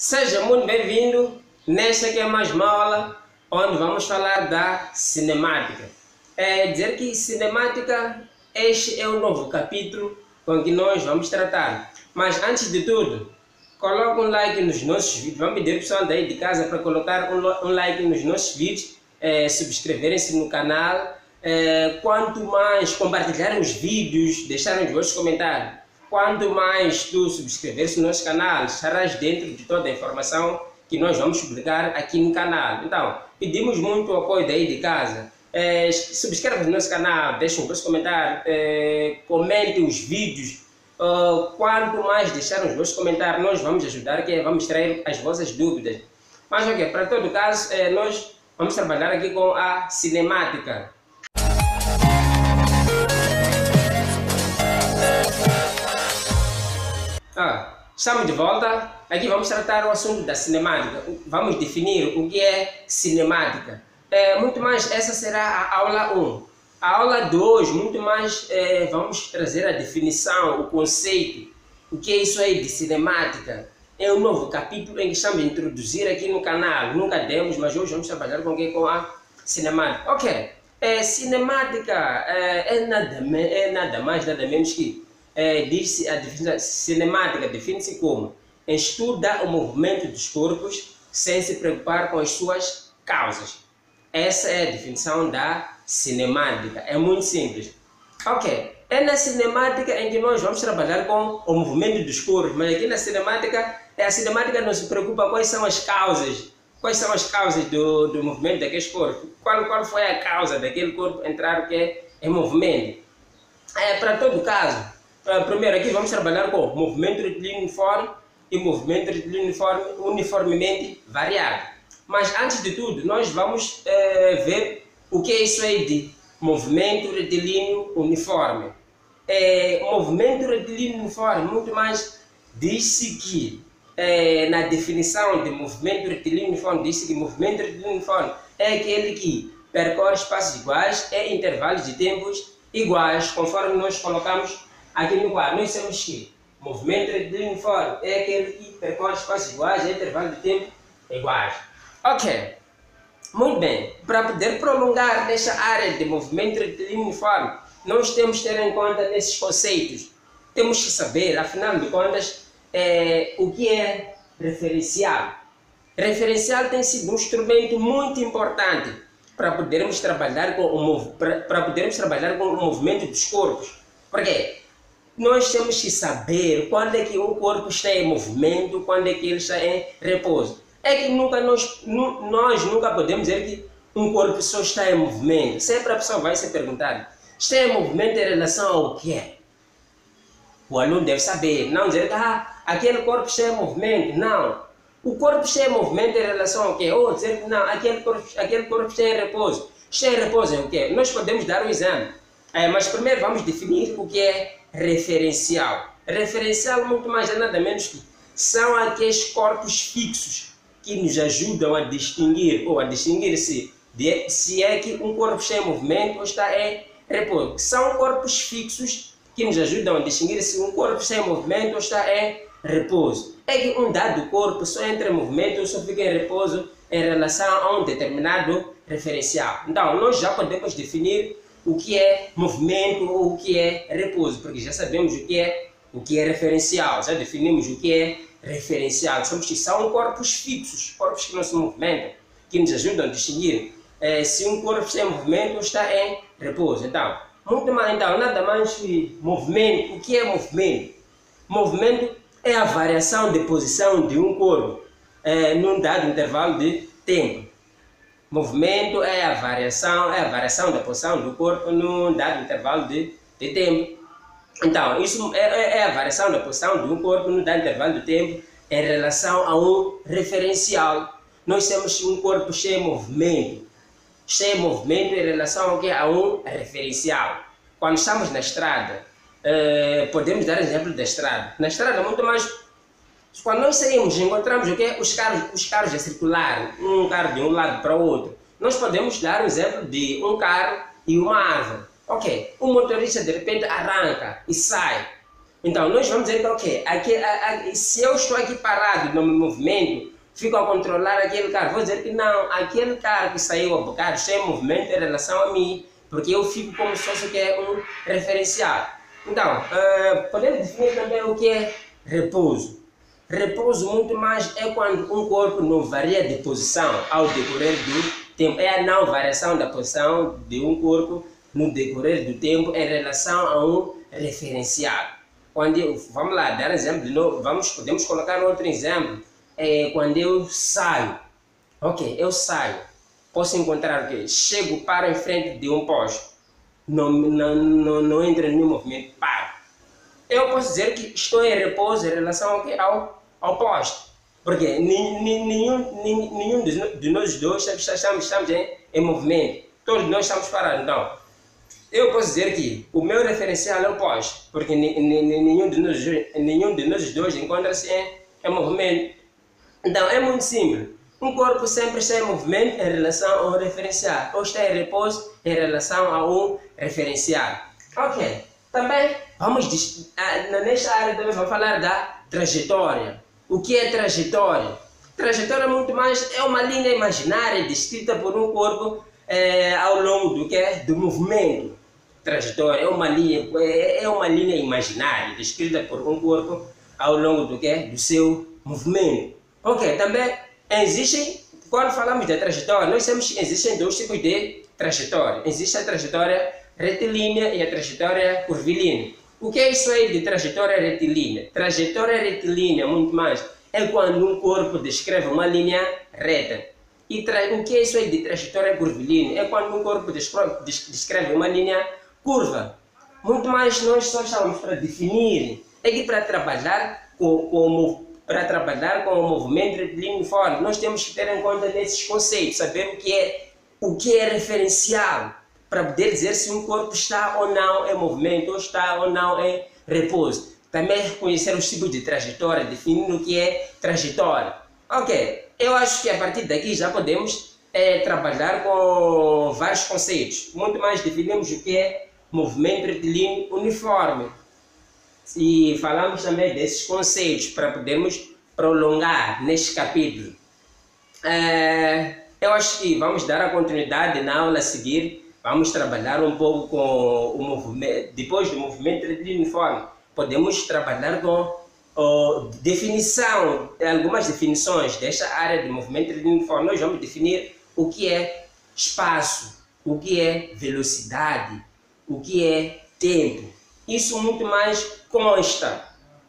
Seja muito bem-vindo nesta que é mais uma aula onde vamos falar da cinemática. É dizer que cinemática, este é o novo capítulo com que nós vamos tratar. Mas antes de tudo, coloque um like nos nossos vídeos. Vamos pedir pessoal daí de casa para colocar um like nos nossos vídeos, subscreverem-se no canal. Quanto mais compartilharem os vídeos, deixarem os vossos comentários, quanto mais tu subscreveres no nosso canal, estarás dentro de toda a informação que nós vamos publicar aqui no canal. Então, pedimos muito o apoio daí de casa. Subscreva no nosso canal, deixem os vossos comentários, comentem os vídeos. Quanto mais deixarem os vossos comentários, nós vamos ajudar, vamos extrair as vossas dúvidas. Mas ok, para todo caso, nós vamos trabalhar aqui com a cinemática. Estamos de volta. Aqui vamos tratar o assunto da cinemática. Vamos definir o que é cinemática. Muito mais, essa será a aula 1. A aula 2, muito mais, vamos trazer a definição, o conceito, o que é isso aí de cinemática. É um novo capítulo em que estamos a introduzir aqui no canal. Nunca demos, mas hoje vamos trabalhar com a cinemática. Ok, cinemática é nada mais, nada menos que diz-se a definição cinemática, define-se como estuda o movimento dos corpos sem se preocupar com as suas causas. Essa é a definição da cinemática. É muito simples. Ok, é na cinemática em que nós vamos trabalhar com o movimento dos corpos, mas aqui na cinemática, a cinemática não se preocupa quais são as causas. Quais são as causas do movimento daqueles corpos? Qual foi a causa daquele corpo entrar em movimento? Para todo caso, primeiro aqui vamos trabalhar com movimento retilíneo uniforme e movimento retilíneo uniformemente variado. Mas antes de tudo, nós vamos ver o que é isso aí de movimento retilíneo uniforme. Movimento retilíneo uniforme, muito mais, diz-se que na definição de movimento retilíneo uniforme, diz-se que movimento retilíneo uniforme é aquele que percorre espaços iguais em intervalos de tempos iguais, conforme nós colocamos aqui no quadro. Nós temos que movimento retilíneo uniforme é aquele que percorre espaços iguais em intervalos de tempo iguais. Ok, muito bem. Para poder prolongar nesta área de movimento retilíneo uniforme, nós temos que ter em conta esses conceitos. Temos que saber, afinal de contas, o que é referencial. Referencial tem sido um instrumento muito importante para podermos trabalhar com o movimento dos corpos. Por quê? Nós temos que saber quando é que o corpo está em movimento, quando é que ele está em repouso. É que nós nunca podemos dizer que um corpo só está em movimento. Sempre a pessoa vai se perguntar, está em movimento em relação ao quê? O aluno deve saber, não dizer que aquele corpo está em movimento. Não, o corpo está em movimento em relação ao quê? Ou dizer que não, aquele corpo está em repouso. Está em repouso em o quê? Nós podemos dar um exame. Mas primeiro vamos definir o que é referencial. Referencial muito mais é nada menos que são aqueles corpos fixos que nos ajudam a distinguir ou a distinguir-se se é que um corpo está em movimento ou está em repouso. São corpos fixos que nos ajudam a distinguir se um corpo está em movimento ou está em repouso. É que um dado corpo só entra em movimento ou só fica em repouso em relação a um determinado referencial. Então, nós já podemos definir o que é movimento ou o que é repouso, porque já sabemos o que é referencial, já definimos o que é referencial. Sabemos que são corpos fixos, corpos que não se movimentam, que nos ajudam a distinguir se um corpo está em movimento ou está em repouso. Então, nada mais que movimento. O que é movimento? Movimento é a variação de posição de um corpo num dado intervalo de tempo. Movimento é a variação da posição do corpo num dado intervalo de tempo. Então, isso é a variação da posição de um corpo num dado intervalo de tempo em relação a um referencial. Nós temos um corpo cheio de movimento em relação a um referencial. Quando estamos na estrada, podemos dar exemplo da estrada. Na estrada, muito mais, quando nós saímos, encontramos o quê? Os carros a circular, um carro de um lado para o outro. Nós podemos dar um exemplo de um carro e uma árvore. Ok, o motorista de repente arranca e sai. Então, nós vamos dizer que, ok, se eu estou aqui parado no meu movimento, fico a controlar aquele carro, vou dizer que não, aquele carro que saiu a bocado está em movimento em relação a mim, porque eu fico como se fosse que é um referencial. Então, podemos definir também o que é repouso. Repouso muito mais é quando um corpo não varia de posição ao decorrer do tempo. É a não variação da posição de um corpo no decorrer do tempo em relação a um referencial. Vamos lá, dar um exemplo de novo, podemos colocar outro exemplo. Quando eu saio, ok, eu saio, posso encontrar o quê? Chego, paro em frente de um posto, não entro em nenhum movimento, paro. Eu posso dizer que estou em repouso em relação ao quê? Ao posto. Porque nenhum de nós dois estamos em movimento, todos nós estamos parados. Então, eu posso dizer que o meu referencial é o posto, porque nenhum de nós dois encontra-se em movimento. Então é muito simples. Um corpo sempre está em movimento em relação a um referencial, ou está em repouso em relação a um referencial. Ok. Também nesta área também vamos falar da trajetória. O que é trajetória? Trajetória muito mais é uma linha imaginária descrita por um corpo ao longo do movimento. Trajetória é uma linha imaginária descrita por um corpo ao longo do seu movimento. Ok, também quando falamos de trajetória, existem dois tipos de trajetória. Existe a trajetória retilínea e a trajetória curvilínea. O que é isso aí de trajetória retilínea? Trajetória retilínea, muito mais, é quando um corpo descreve uma linha reta. E o que é isso aí de trajetória curvilínea? É quando um corpo descreve uma linha curva. Muito mais nós só estamos para definir, para trabalhar com o movimento retilíneo uniforme, nós temos que ter em conta nesses conceitos, saber o que é referencial, para poder dizer se um corpo está ou não em movimento, ou está ou não em repouso. Também reconhecer os tipos de trajetória, definir o que é trajetória. Ok, eu acho que a partir daqui já podemos trabalhar com vários conceitos. Muito mais definimos o que é movimento retilíneo uniforme. E falamos também desses conceitos para podermos prolongar neste capítulo. Eu acho que vamos dar a continuidade na aula a seguir. Vamos trabalhar um pouco com o movimento, depois do movimento retilíneo uniforme. Podemos trabalhar com algumas definições desta área de movimento retilíneo uniforme. Nós vamos definir o que é espaço, o que é velocidade, o que é tempo. Isso muito mais consta.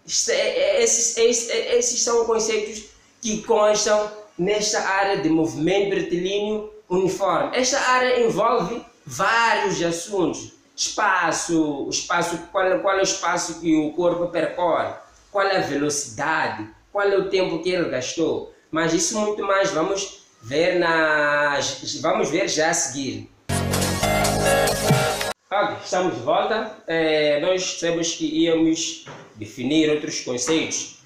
Esses são conceitos que constam nesta área de movimento retilíneo uniforme. Esta área envolve vários assuntos. Qual é o espaço que o corpo percorre, qual é a velocidade, qual é o tempo que ele gastou. Mas isso muito mais vamos ver já a seguir. Estamos de volta. Nós dissemos que íamos definir outros conceitos.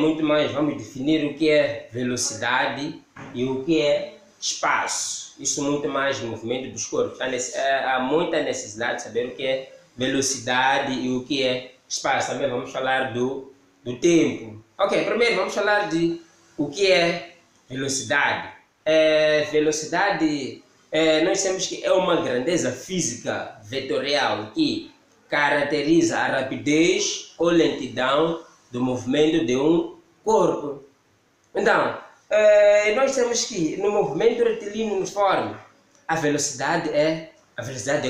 Muito mais vamos definir o que é velocidade e o que é espaço. Isso muito mais no movimento dos corpos. Há muita necessidade de saber o que é velocidade e o que é espaço. Também vamos falar do tempo. Ok, primeiro vamos falar de o que é velocidade. Velocidade, nós temos que é uma grandeza física vetorial que caracteriza a rapidez ou lentidão do movimento de um corpo. Então, nós temos que no movimento retilíneo uniforme a velocidade é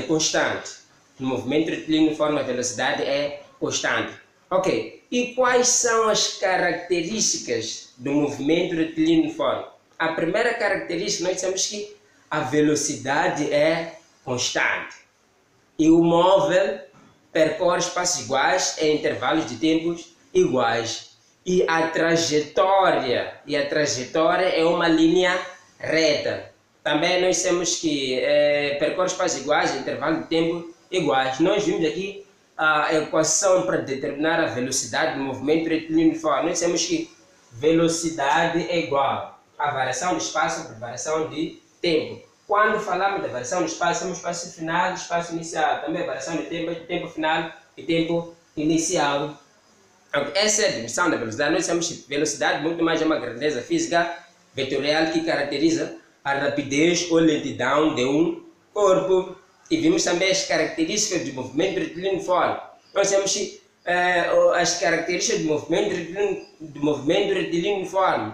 constante. No movimento retilíneo uniforme a velocidade é constante. Ok, e quais são as características do movimento retilíneo uniforme? A primeira característica nós temos que a velocidade é constante e o móvel percorre espaços iguais em intervalos de tempos iguais. E a trajetória é uma linha reta. Também nós temos que percorre espaços iguais em intervalos de tempo iguais. Nós vimos aqui a equação para determinar a velocidade do movimento retilíneo uniforme. Nós temos que velocidade é igual a variação de espaço por variação de tempo. Quando falamos da variação de espaço, temos espaço final e espaço inicial. Também variação de tempo final e tempo inicial. Essa é a dimensão da velocidade. Nós temos velocidade muito mais uma grandeza física vetorial que caracteriza a rapidez ou lentidão de um corpo. E vimos também as características do movimento retilíneo uniforme. Nós temos as características do movimento retilíneo uniforme.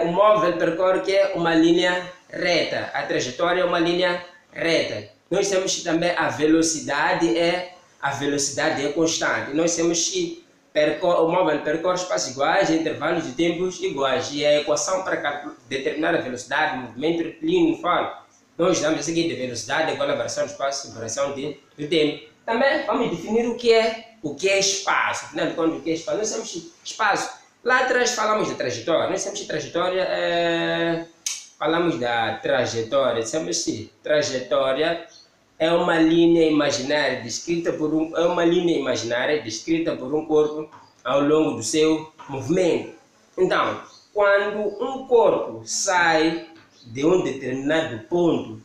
O móvel percorre que é uma linha reta, a trajetória é uma linha reta. Nós temos também a velocidade é constante. Nós temos que o móvel percorre espaços iguais, em intervalos de tempos iguais. E a equação para determinar a velocidade do movimento retilíneo uniforme, nós damos a seguinte: velocidade igual a variação do espaço, variação do tempo. Também vamos definir o que é espaço. Afinal de contas, o que é espaço? Nós temos espaço. Lá atrás falamos da trajetória. Nós temos trajetória, falamos da trajetória. Dissemos que trajetória é uma linha imaginária descrita por um corpo ao longo do seu movimento. Então, quando um corpo sai de um determinado ponto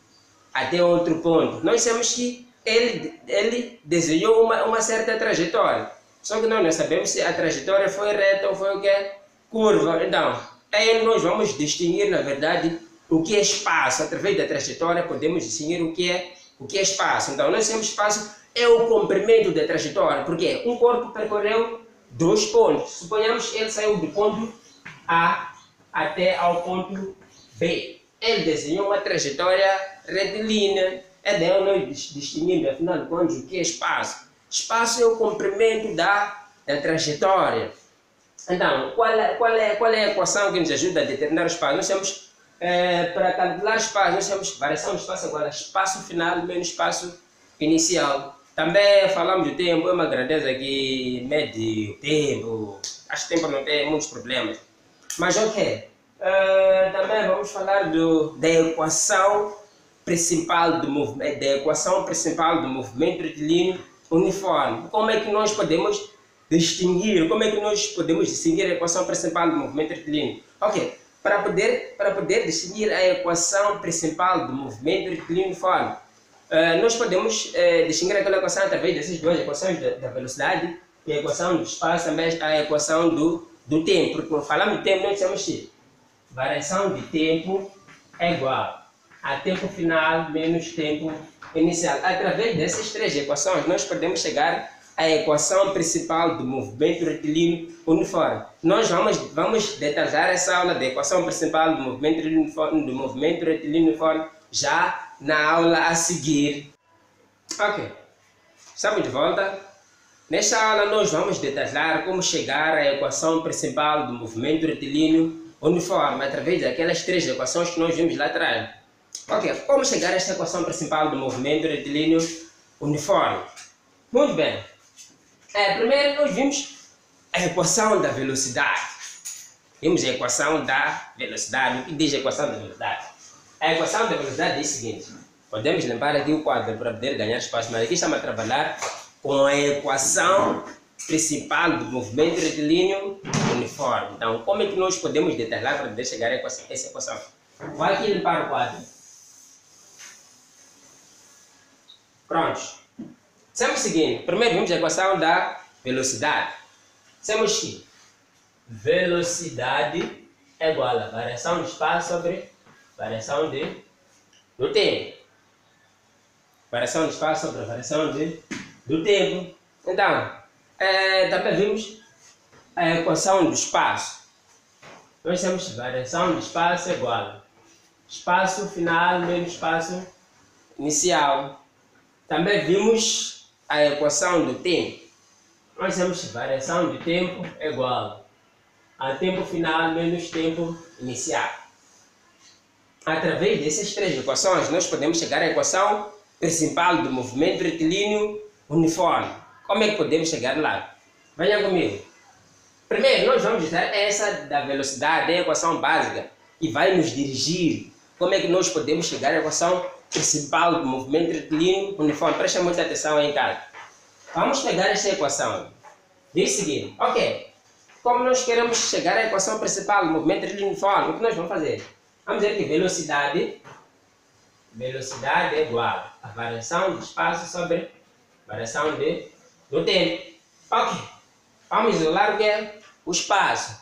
até outro ponto, nós temos que ele desenhou uma certa trajetória. Só que nós não sabemos se a trajetória foi reta ou foi o que? Curva. Então, aí nós vamos distinguir, na verdade, o que é espaço. Através da trajetória podemos distinguir o que é espaço. Então, nós temos espaço é o comprimento da trajetória, porque um corpo percorreu 2 pontos. Suponhamos que ele saiu do ponto A até ao ponto B. Ele desenhou uma trajetória retilínea. É daí nós distinguimos, afinal de contas, o que é espaço. Espaço é o comprimento da trajetória. Então, qual é a equação que nos ajuda a determinar o espaço? Nós temos, para calcular espaço, nós temos variação de espaço igual a espaço final menos espaço inicial. Também falamos do tempo, é uma grandeza que mede o tempo. Acho que o tempo não tem muitos problemas. Mas ok. Também vamos falar da equação principal do movimento retilíneo uniforme. Como é que nós podemos distinguir? A equação principal do movimento retilíneo? Ok. Para poder distinguir a equação principal do movimento retilíneo uniforme, nós podemos distinguir aquela equação através dessas duas equações da velocidade e a equação do espaço, também a equação do tempo. Porque quando falamos de tempo, nós temos que variação de tempo é igual a tempo final menos tempo inicial. Através dessas 3 equações, nós podemos chegar à equação principal do movimento retilíneo uniforme. Nós vamos detalhar essa aula da equação principal do movimento retilíneo uniforme já na aula a seguir. Ok, estamos de volta. Nesta aula nós vamos detalhar como chegar à equação principal do movimento retilíneo uniforme, através daquelas 3 equações que nós vimos lá atrás. Ok, como chegar a esta equação principal do movimento retilíneo uniforme? Muito bem. Primeiro nós vimos a equação da velocidade. Vimos a equação da velocidade. O que diz a equação da velocidade? A equação da velocidade diz o seguinte. Podemos limpar aqui o quadro para poder ganhar espaço, mas aqui estamos a trabalhar com a equação principal do movimento retilíneo uniforme. Então, como é que nós podemos detalhar para poder chegar a essa equação? Vou aqui limpar o quadro. Prontos. Temos o seguinte. Primeiro vimos a equação da velocidade. Temos que velocidade é igual a variação do espaço sobre variação do tempo. Variação do espaço sobre variação do tempo. Então, também vimos a equação do espaço. Nós temos variação do espaço é igual a espaço final menos espaço inicial. Também vimos a equação do tempo. Nós temos variação do tempo é igual a tempo final menos tempo inicial. Através dessas 3 equações, nós podemos chegar à equação principal do movimento retilíneo uniforme. Como é que podemos chegar lá? Venha comigo. Primeiro, nós vamos usar essa da velocidade, a equação básica, que vai nos dirigir. Como é que nós podemos chegar à equação principal do movimento retilíneo uniforme? Presta muita atenção aí em casa. Vamos pegar esta equação. Diz o seguinte, ok. Como nós queremos chegar à equação principal do movimento retilíneo uniforme, o que nós vamos fazer? Vamos dizer que velocidade é igual a variação do espaço sobre variação do tempo. Ok. Vamos isolar o que é o espaço.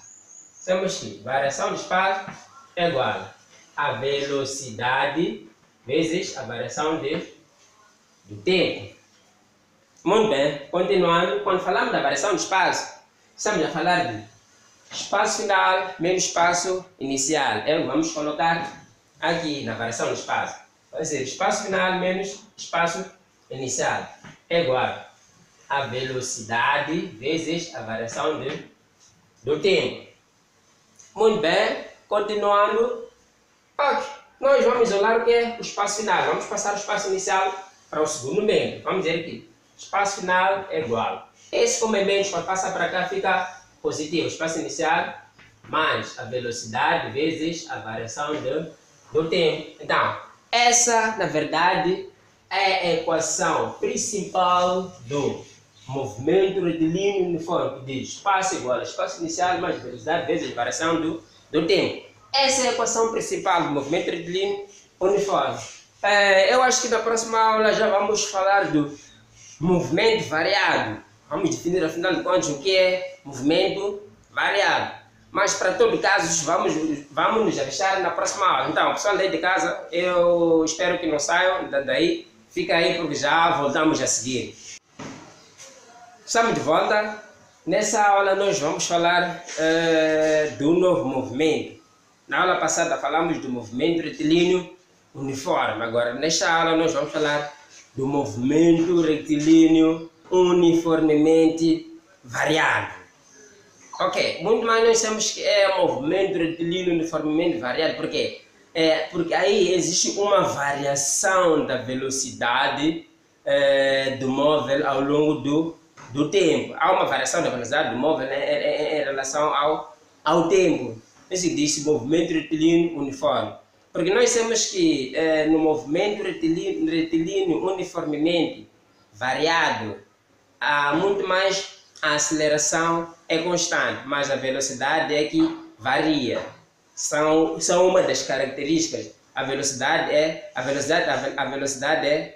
Temos que variação do espaço é igual a velocidade vezes a variação do tempo. Muito bem, continuando, quando falamos da variação do espaço, estamos a falar de espaço final menos espaço inicial. Vamos colocar aqui na variação do espaço. Vai ser espaço final menos espaço inicial é igual a velocidade vezes a variação do tempo. Muito bem, continuando. Ok, nós vamos isolar o que é o espaço final. Vamos passar o espaço inicial para o segundo membro. Vamos dizer que o espaço final é igual. Esse como é menos, quando passa para cá, fica positivo. O espaço inicial mais a velocidade vezes a variação do tempo. Então, essa, na verdade, é a equação principal do movimento retilíneo uniforme, que diz espaço igual a espaço inicial mais velocidade vezes a variação do tempo. Essa é a equação principal do movimento retilíneo uniforme. Eu acho que na próxima aula já vamos falar do movimento variado. Vamos definir, afinal de contas, o que é movimento variado. Mas, para todo caso, vamos nos deixar na próxima aula. Então, pessoal daí de casa, eu espero que não saiam daí. Fica aí, porque já voltamos a seguir. Estamos de volta. Nessa aula, nós vamos falar do novo movimento. Na aula passada, falamos do movimento retilíneo uniforme. Agora, nesta aula, nós vamos falar do movimento retilíneo uniformemente variado. Ok, muito mais nós temos que é movimento retilíneo uniformemente variado. Por quê? Porque aí existe uma variação da velocidade do móvel ao longo do tempo. Há uma variação da velocidade do móvel em relação ao tempo. Isso diz movimento retilíneo uniforme. Porque nós temos que no movimento retilíneo uniformemente variado, há muito mais a aceleração é constante, mas a velocidade é que varia. São uma das características. A velocidade é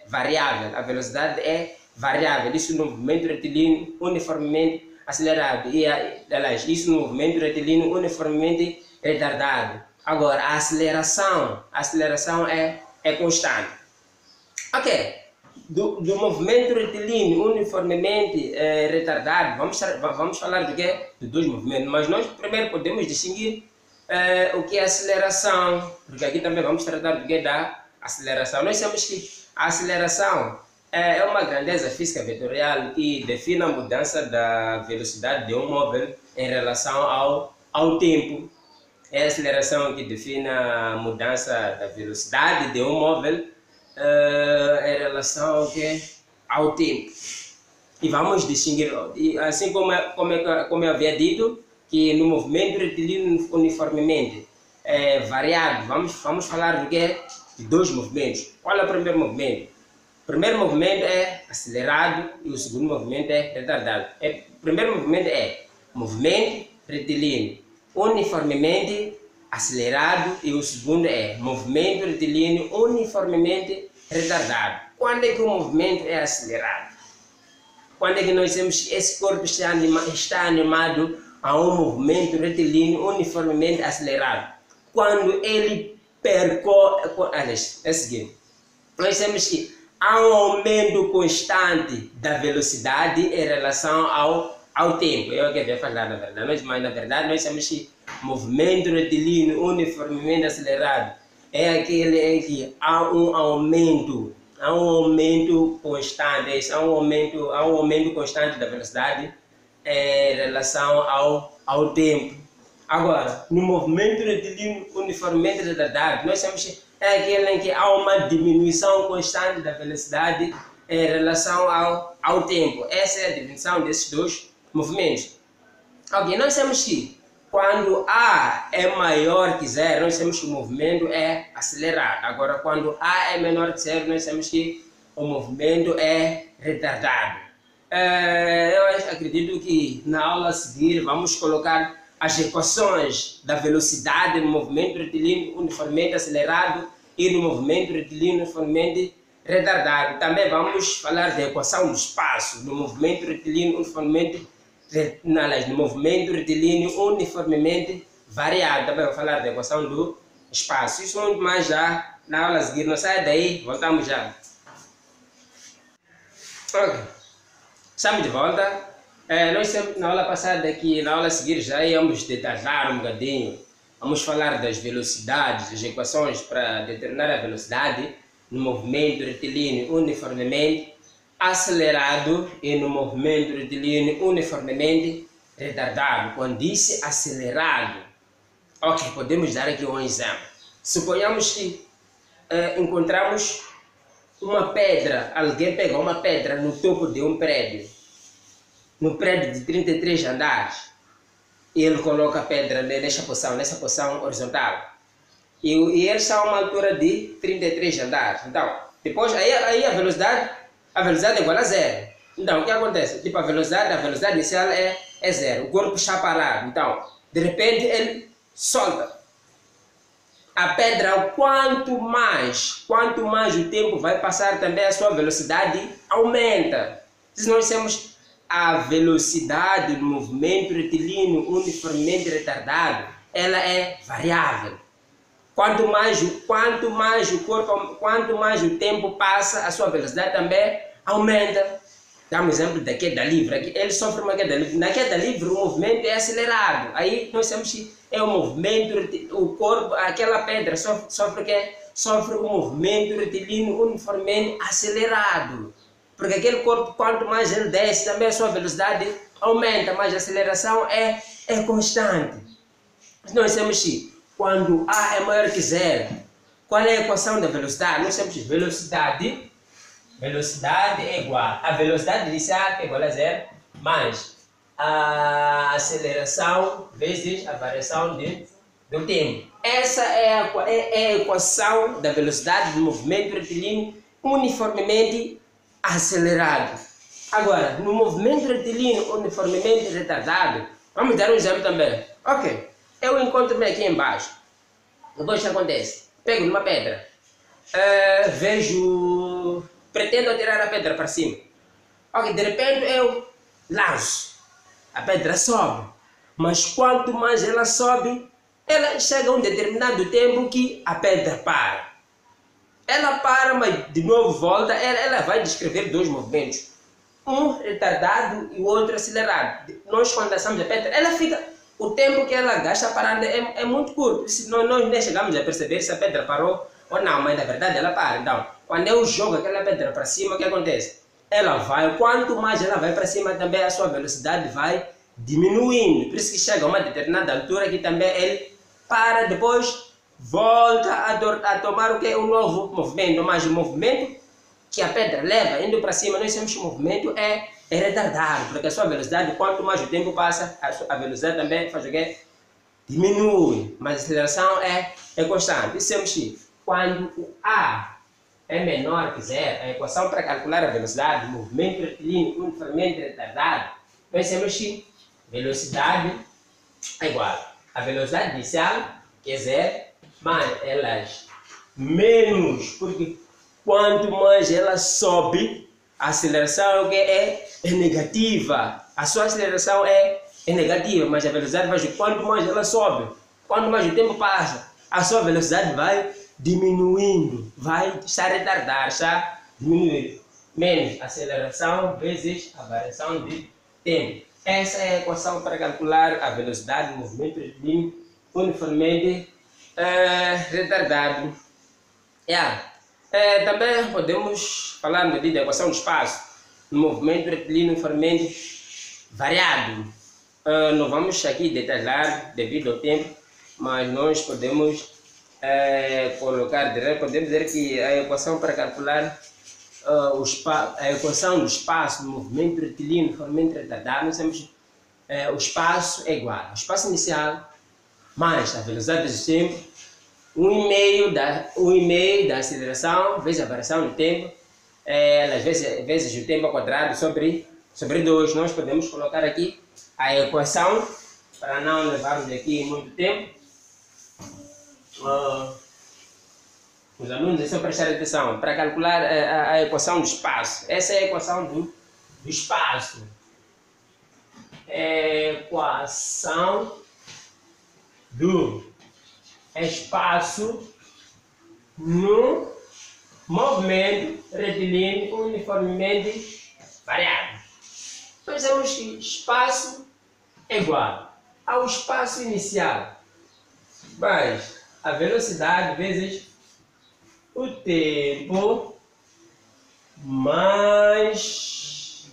variável. A velocidade é variável. Isso no movimento retilíneo uniformemente acelerado. E, aliás, isso no movimento retilíneo uniformemente retardado. Agora, a aceleração é constante. Ok. Do movimento retilíneo uniformemente retardado, vamos falar do quê? De dois movimentos, mas nós primeiro podemos distinguir o que é aceleração, porque aqui também vamos tratar do que da aceleração. Nós sabemos que a aceleração é uma grandeza física vetorial que define a mudança da velocidade de um móvel em relação ao tempo. É a aceleração que define a mudança da velocidade de um móvel em relação ao tempo. E vamos distinguir, assim como eu havia dito, que no movimento retilíneo uniformemente variado, vamos falar do que? De dois movimentos. Qual é o primeiro movimento? O primeiro movimento é acelerado e o segundo movimento é retardado. O primeiro movimento é movimento retilíneo uniformemente acelerado e o segundo é movimento retilíneo uniformemente retardado. Quando é que o movimento é acelerado? Quando é que nós temos esse corpo está animado a um movimento retilíneo uniformemente acelerado? Quando ele percorre... É o seguinte, nós temos que há um aumento constante da velocidade em relação ao tempo. Eu que havia falado na verdade, mas na verdade nós temos que movimento retilíneo uniformemente acelerado é aquele em que há um aumento constante, há um aumento constante da velocidade em relação ao tempo. Agora, no movimento retilíneo uniformemente retardado, nós temos que é aquele em que há uma diminuição constante da velocidade em relação ao tempo. Essa é a definição desses dois movimentos. Ok, nós temos que quando A é maior que zero, nós temos que o movimento é acelerado. Agora, quando A é menor que zero, nós temos que o movimento é retardado. Eu acredito que na aula a seguir vamos colocar as equações da velocidade no movimento retilíneo uniformemente acelerado e no movimento retilíneo uniformemente retardado. Também vamos falar da equação do espaço no movimento retilíneo uniformemente no movimento retilíneo uniformemente variado. Também vou falar da equação do espaço. Isso muito mais já na aula a seguir. Não sai daí, voltamos já. Ok, estamos de volta. Nós sempre na aula passada aqui, na aula a seguir já íamos detalhar um bocadinho. Vamos falar das velocidades, das equações para determinar a velocidade no movimento retilíneo uniformemente acelerado e no movimento retilíneo uniformemente retardado. Quando disse acelerado, ok, podemos dar aqui um exemplo. Suponhamos que encontramos uma pedra, alguém pega uma pedra no topo de um prédio, no prédio de 33 andares, e ele coloca a pedra nessa posição horizontal. E ele está a uma altura de 33 andares. Então, depois aí a velocidade é igual a zero. Então, o que acontece? Tipo, a velocidade inicial é zero. O corpo está parado. Então, de repente, ele solta a pedra. Quanto mais o tempo vai passar, também a sua velocidade aumenta. Se nós temos a velocidade do movimento retilíneo uniformemente retardado, ela é variável. Quanto mais o tempo passa, a sua velocidade também aumenta. Damos exemplo da queda livre. Aqui ele sofre uma queda livre. Na queda livre, o movimento é acelerado. Aí nós temos que é o movimento, o corpo, aquela pedra sofre um movimento retilíneo uniformemente acelerado. Porque aquele corpo, quanto mais ele desce, também a sua velocidade aumenta, mas a aceleração é constante. Nós temos que, quando A é maior que zero, qual é a equação da velocidade? Nós temos velocidade é igual a velocidade inicial, que é igual a zero, mais a aceleração vezes a variação do tempo. Essa é a equação da velocidade do movimento retilíneo uniformemente acelerado. Agora, no movimento retilíneo uniformemente retardado, vamos dar um exemplo também. Ok, eu encontro-me aqui embaixo. Depois o que acontece? Pego numa pedra, pretendo atirar a pedra para cima. Ok, de repente eu lanço. A pedra sobe. Mas quanto mais ela sobe, ela chega a um determinado tempo que a pedra para. Ela para, mas de novo volta. Ela vai descrever dois movimentos. Um retardado e o outro acelerado. Nós, quando lançamos a pedra, ela fica... O tempo que ela gasta parando é muito curto. Nós nem chegamos a perceber se a pedra parou ou não, mas na verdade ela para. Então, quando eu jogo aquela pedra para cima, o que acontece? Ela vai, quanto mais ela vai para cima, também a sua velocidade vai diminuindo. Por isso que chega a uma determinada altura que também ele para, depois volta a tomar o que é um novo movimento. Mas o movimento que a pedra leva indo para cima, nós temos que o movimento é retardado, porque a sua velocidade, quanto mais o tempo passa, a velocidade também faz o quê? Diminui, mas a aceleração é constante. Dissemos que quando o A é menor que zero, a equação para calcular a velocidade do movimento retilíneo uniformemente retardado, nós temos que velocidade é igual a velocidade inicial, que é zero, mais elas menos, porque quanto mais ela sobe, a aceleração é negativa. A sua aceleração é negativa, mas a velocidade vai... Quanto mais ela sobe, quanto mais o tempo passa, a sua velocidade vai diminuindo, vai estar retardada, está diminuindo. Menos aceleração vezes a variação de tempo. Essa é a equação para calcular a velocidade do movimento retilíneo uniformemente retardado. Também podemos falar da equação do espaço, no movimento retilíneo uniformemente variado. Não vamos aqui detalhar devido ao tempo, mas nós podemos podemos dizer que a equação para calcular a equação do espaço no movimento retilíneo uniformemente retardado, nós temos o espaço é igual ao espaço inicial mais a velocidade do tempo, 1,5 da aceleração vezes a variação do tempo, vezes o tempo ao quadrado sobre 2. Nós podemos colocar aqui a equação, para não levarmos aqui muito tempo. Os alunos estão prestando atenção para calcular a equação do espaço. Essa é a equação do espaço. equação do espaço no movimento retilíneo uniformemente variável. Nós temos que espaço é igual ao espaço inicial, mais a velocidade vezes o tempo mais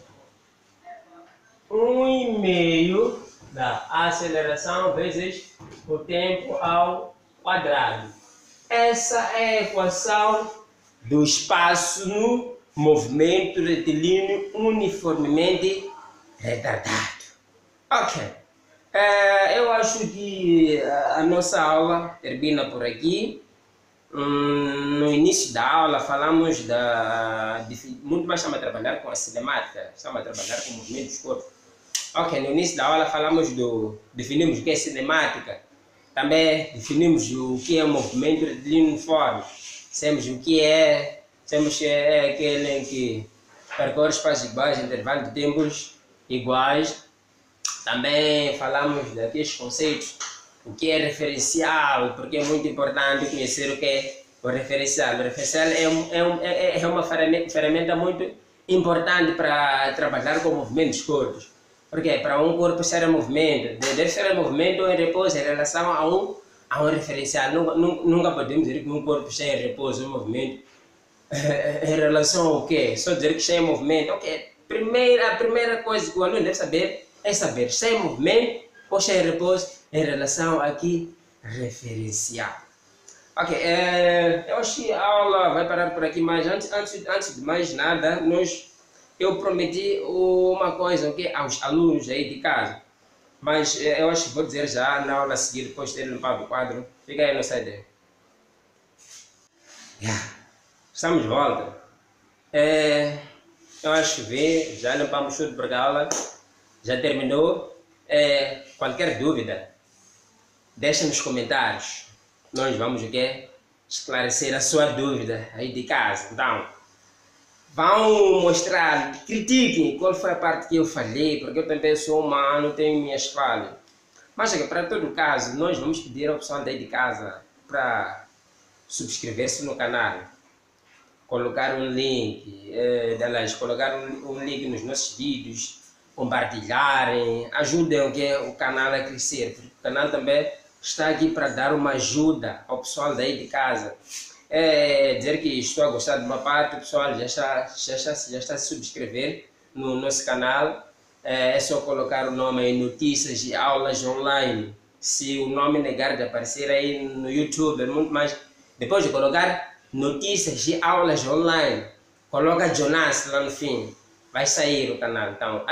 1,5 da aceleração vezes o tempo ao quadrado. Essa é a equação do espaço no movimento retilíneo uniformemente retardado. Ok. Eu acho que a nossa aula termina por aqui. No início da aula falamos muito mais estamos a trabalhar com a cinemática, estamos a trabalhar com o movimento dos corpos. Ok, no início da aula definimos o que é cinemática, também definimos o que é movimento retilíneo uniforme, temos aquele em que percorre espaços iguais, intervalo de tempos iguais. Também falamos daqueles conceitos, o que é referencial, porque é muito importante conhecer o que é o referencial. O referencial é uma ferramenta muito importante para trabalhar com movimentos dos corpos. Porque para um corpo estar em movimento, deve estar em movimento ou em repouso em relação a um referencial. Nunca podemos dizer que um corpo está em repouso ou em movimento em relação ao quê? Só dizer que está em movimento. Ok, a primeira coisa que o aluno deve saber é saber se está em movimento ou está em repouso em relação aqui referencial. Ok, eu acho que a aula vai parar por aqui, mas antes de mais nada, eu prometi uma coisa, ok, aos alunos aí de casa, mas eu acho que vou dizer já na aula a seguir, depois de ter limpado o quadro. Fica aí a nossa ideia. Estamos de volta. Eu acho que já limpamos tudo porque a aula já terminou. Qualquer dúvida, deixa nos comentários. Nós vamos esclarecer a sua dúvida aí de casa. Então, vão mostrar, critiquem qual foi a parte que eu falhei, porque eu também sou humano, tenho minhas falhas. Mas para todo caso, nós vamos pedir ao pessoal daí de casa para subscrever-se no canal, colocar um link, colocar um link nos nossos vídeos, compartilharem, ajudem o canal a crescer, porque o canal também está aqui para dar uma ajuda ao pessoal daí de casa. Dizer que estou a gostar de uma parte, o pessoal já está a se subscrever no nosso canal. É só colocar o nome aí, notícias e aulas online. Se o nome negar de aparecer aí no YouTube, é muito mais. Depois de colocar notícias e aulas online, coloca Jonas lá no fim, vai sair o canal. Então,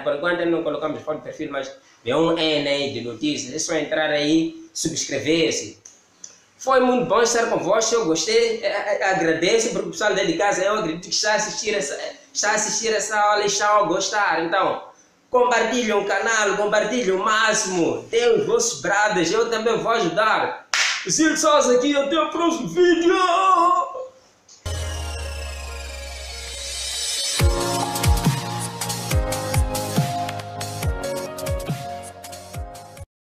por enquanto não colocamos foto de perfil, mas é um N aí de notícias. É só entrar aí, subscrever-se. Foi muito bom estar convosco, eu gostei, agradeço porque o pessoal de casa, eu acredito que está a assistir essa aula e está a gostar. Então, compartilhem o canal, compartilhem o máximo, deem os vossos brados, eu também vou ajudar. O Silvio Souza aqui, até o próximo vídeo!